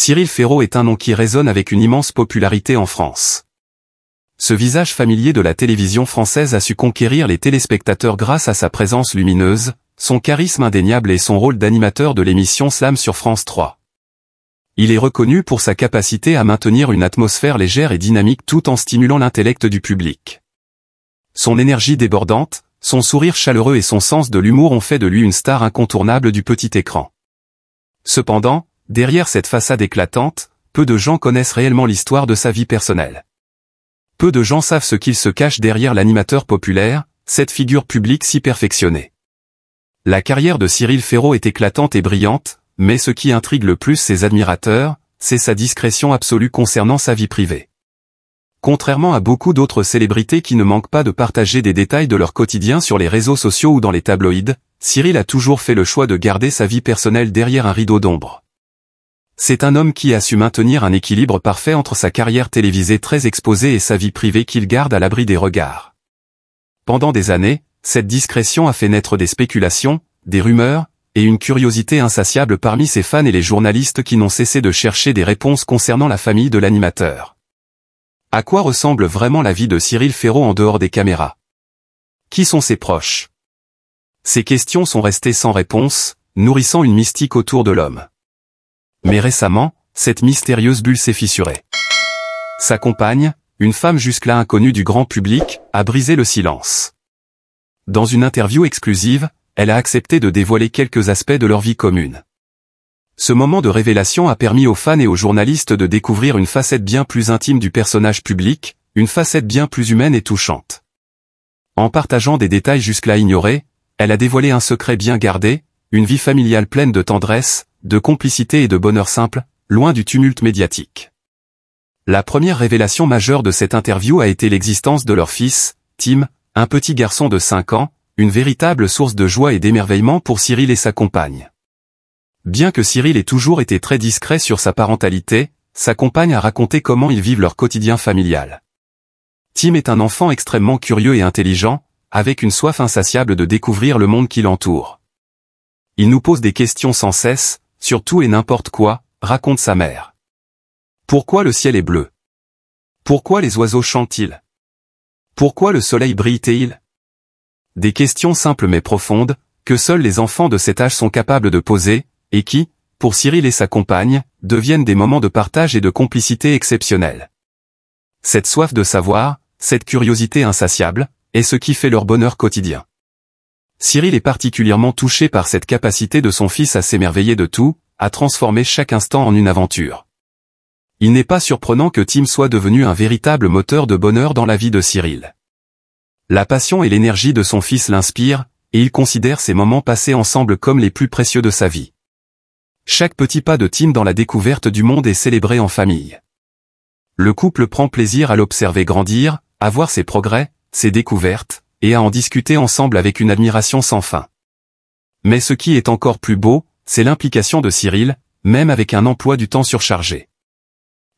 Cyril Ferraud est un nom qui résonne avec une immense popularité en France. Ce visage familier de la télévision française a su conquérir les téléspectateurs grâce à sa présence lumineuse, son charisme indéniable et son rôle d'animateur de l'émission Slam sur France 3. Il est reconnu pour sa capacité à maintenir une atmosphère légère et dynamique tout en stimulant l'intellect du public. Son énergie débordante, son sourire chaleureux et son sens de l'humour ont fait de lui une star incontournable du petit écran. Cependant, derrière cette façade éclatante, peu de gens connaissent réellement l'histoire de sa vie personnelle. Peu de gens savent ce qu'il se cache derrière l'animateur populaire, cette figure publique si perfectionnée. La carrière de Cyril Ferraud est éclatante et brillante, mais ce qui intrigue le plus ses admirateurs, c'est sa discrétion absolue concernant sa vie privée. Contrairement à beaucoup d'autres célébrités qui ne manquent pas de partager des détails de leur quotidien sur les réseaux sociaux ou dans les tabloïds, Cyril a toujours fait le choix de garder sa vie personnelle derrière un rideau d'ombre. C'est un homme qui a su maintenir un équilibre parfait entre sa carrière télévisée très exposée et sa vie privée qu'il garde à l'abri des regards. Pendant des années, cette discrétion a fait naître des spéculations, des rumeurs, et une curiosité insatiable parmi ses fans et les journalistes qui n'ont cessé de chercher des réponses concernant la famille de l'animateur. À quoi ressemble vraiment la vie de Cyril Ferraud en dehors des caméras? Qui sont ses proches? Ces questions sont restées sans réponse, nourrissant une mystique autour de l'homme. Mais récemment, cette mystérieuse bulle s'est fissurée. Sa compagne, une femme jusque-là inconnue du grand public, a brisé le silence. Dans une interview exclusive, elle a accepté de dévoiler quelques aspects de leur vie commune. Ce moment de révélation a permis aux fans et aux journalistes de découvrir une facette bien plus intime du personnage public, une facette bien plus humaine et touchante. En partageant des détails jusque-là ignorés, elle a dévoilé un secret bien gardé, une vie familiale pleine de tendresse, de complicité et de bonheur simple, loin du tumulte médiatique. La première révélation majeure de cette interview a été l'existence de leur fils, Tim, un petit garçon de 5 ans, une véritable source de joie et d'émerveillement pour Cyril et sa compagne. Bien que Cyril ait toujours été très discret sur sa parentalité, sa compagne a raconté comment ils vivent leur quotidien familial. Tim est un enfant extrêmement curieux et intelligent, avec une soif insatiable de découvrir le monde qui l'entoure. Il nous pose des questions sans cesse, sur tout et n'importe quoi, raconte sa mère. Pourquoi le ciel est bleu? Pourquoi les oiseaux chantent-ils? Pourquoi le soleil brille-t-il? Des questions simples mais profondes, que seuls les enfants de cet âge sont capables de poser, et qui, pour Cyril et sa compagne, deviennent des moments de partage et de complicité exceptionnels. Cette soif de savoir, cette curiosité insatiable, est ce qui fait leur bonheur quotidien. Cyril est particulièrement touché par cette capacité de son fils à s'émerveiller de tout, à transformer chaque instant en une aventure. Il n'est pas surprenant que Tim soit devenu un véritable moteur de bonheur dans la vie de Cyril. La passion et l'énergie de son fils l'inspirent, et il considère ces moments passés ensemble comme les plus précieux de sa vie. Chaque petit pas de Tim dans la découverte du monde est célébré en famille. Le couple prend plaisir à l'observer grandir, à voir ses progrès, ses découvertes, et à en discuter ensemble avec une admiration sans fin. Mais ce qui est encore plus beau, c'est l'implication de Cyril, même avec un emploi du temps surchargé.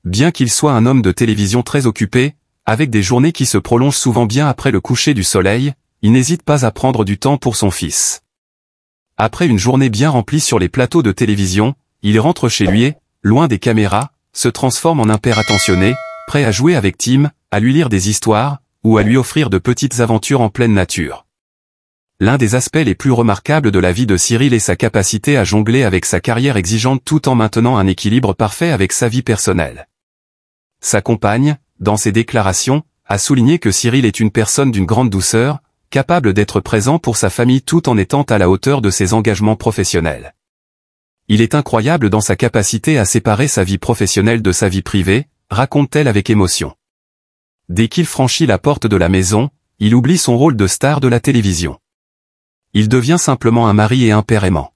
Bien qu'il soit un homme de télévision très occupé, avec des journées qui se prolongent souvent bien après le coucher du soleil, il n'hésite pas à prendre du temps pour son fils. Après une journée bien remplie sur les plateaux de télévision, il rentre chez lui et, loin des caméras, se transforme en un père attentionné, prêt à jouer avec Tim, à lui lire des histoires, ou à lui offrir de petites aventures en pleine nature. L'un des aspects les plus remarquables de la vie de Cyril est sa capacité à jongler avec sa carrière exigeante tout en maintenant un équilibre parfait avec sa vie personnelle. Sa compagne, dans ses déclarations, a souligné que Cyril est une personne d'une grande douceur, capable d'être présent pour sa famille tout en étant à la hauteur de ses engagements professionnels. Il est incroyable dans sa capacité à séparer sa vie professionnelle de sa vie privée, raconte-t-elle avec émotion. Dès qu'il franchit la porte de la maison, il oublie son rôle de star de la télévision. Il devient simplement un mari et un père aimant.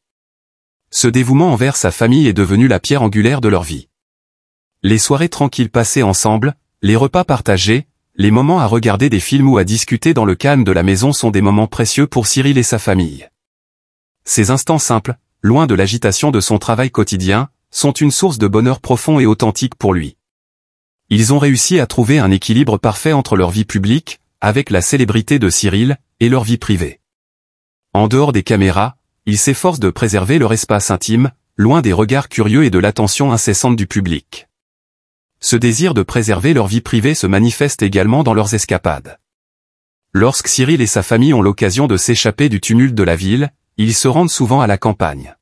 Ce dévouement envers sa famille est devenu la pierre angulaire de leur vie. Les soirées tranquilles passées ensemble, les repas partagés, les moments à regarder des films ou à discuter dans le calme de la maison sont des moments précieux pour Cyril et sa famille. Ces instants simples, loin de l'agitation de son travail quotidien, sont une source de bonheur profond et authentique pour lui. Ils ont réussi à trouver un équilibre parfait entre leur vie publique, avec la célébrité de Cyril, et leur vie privée. En dehors des caméras, ils s'efforcent de préserver leur espace intime, loin des regards curieux et de l'attention incessante du public. Ce désir de préserver leur vie privée se manifeste également dans leurs escapades. Lorsque Cyril et sa famille ont l'occasion de s'échapper du tumulte de la ville, ils se rendent souvent à la campagne.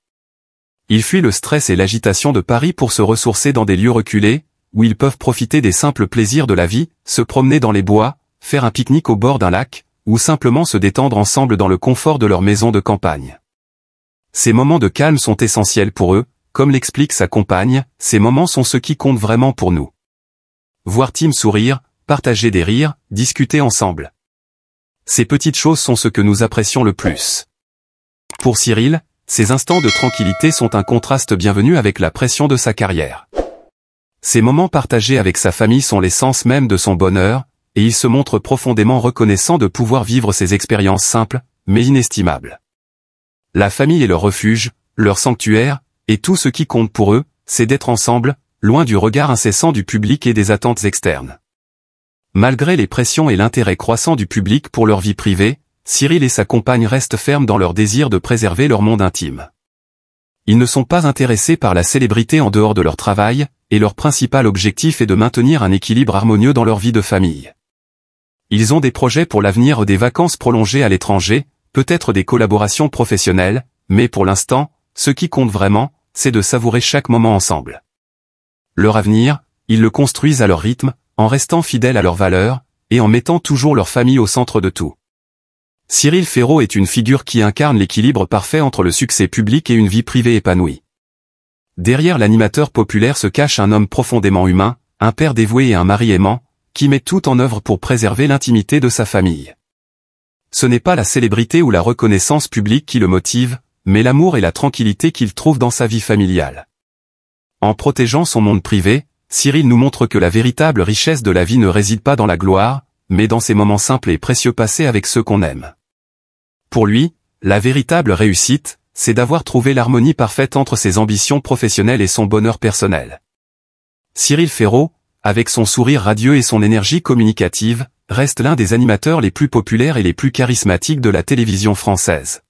Ils fuient le stress et l'agitation de Paris pour se ressourcer dans des lieux reculés, où ils peuvent profiter des simples plaisirs de la vie, se promener dans les bois, faire un pique-nique au bord d'un lac, ou simplement se détendre ensemble dans le confort de leur maison de campagne. Ces moments de calme sont essentiels pour eux, comme l'explique sa compagne, ces moments sont ceux qui comptent vraiment pour nous. Voir Tim sourire, partager des rires, discuter ensemble. Ces petites choses sont ce que nous apprécions le plus. Pour Cyril, ces instants de tranquillité sont un contraste bienvenu avec la pression de sa carrière. Ces moments partagés avec sa famille sont l'essence même de son bonheur, et il se montre profondément reconnaissant de pouvoir vivre ces expériences simples, mais inestimables. La famille est leur refuge, leur sanctuaire, et tout ce qui compte pour eux, c'est d'être ensemble, loin du regard incessant du public et des attentes externes. Malgré les pressions et l'intérêt croissant du public pour leur vie privée, Cyril et sa compagne restent fermes dans leur désir de préserver leur monde intime. Ils ne sont pas intéressés par la célébrité en dehors de leur travail, et leur principal objectif est de maintenir un équilibre harmonieux dans leur vie de famille. Ils ont des projets pour l'avenir, des vacances prolongées à l'étranger, peut-être des collaborations professionnelles, mais pour l'instant, ce qui compte vraiment, c'est de savourer chaque moment ensemble. Leur avenir, ils le construisent à leur rythme, en restant fidèles à leurs valeurs, et en mettant toujours leur famille au centre de tout. Cyril Ferraud est une figure qui incarne l'équilibre parfait entre le succès public et une vie privée épanouie. Derrière l'animateur populaire se cache un homme profondément humain, un père dévoué et un mari aimant, qui met tout en œuvre pour préserver l'intimité de sa famille. Ce n'est pas la célébrité ou la reconnaissance publique qui le motive, mais l'amour et la tranquillité qu'il trouve dans sa vie familiale. En protégeant son monde privé, Cyril nous montre que la véritable richesse de la vie ne réside pas dans la gloire, mais dans ces moments simples et précieux passés avec ceux qu'on aime. Pour lui, la véritable réussite, c'est d'avoir trouvé l'harmonie parfaite entre ses ambitions professionnelles et son bonheur personnel. Cyril Ferraud, avec son sourire radieux et son énergie communicative, reste l'un des animateurs les plus populaires et les plus charismatiques de la télévision française.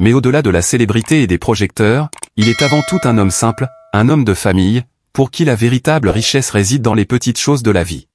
Mais au-delà de la célébrité et des projecteurs, il est avant tout un homme simple, un homme de famille, pour qui la véritable richesse réside dans les petites choses de la vie.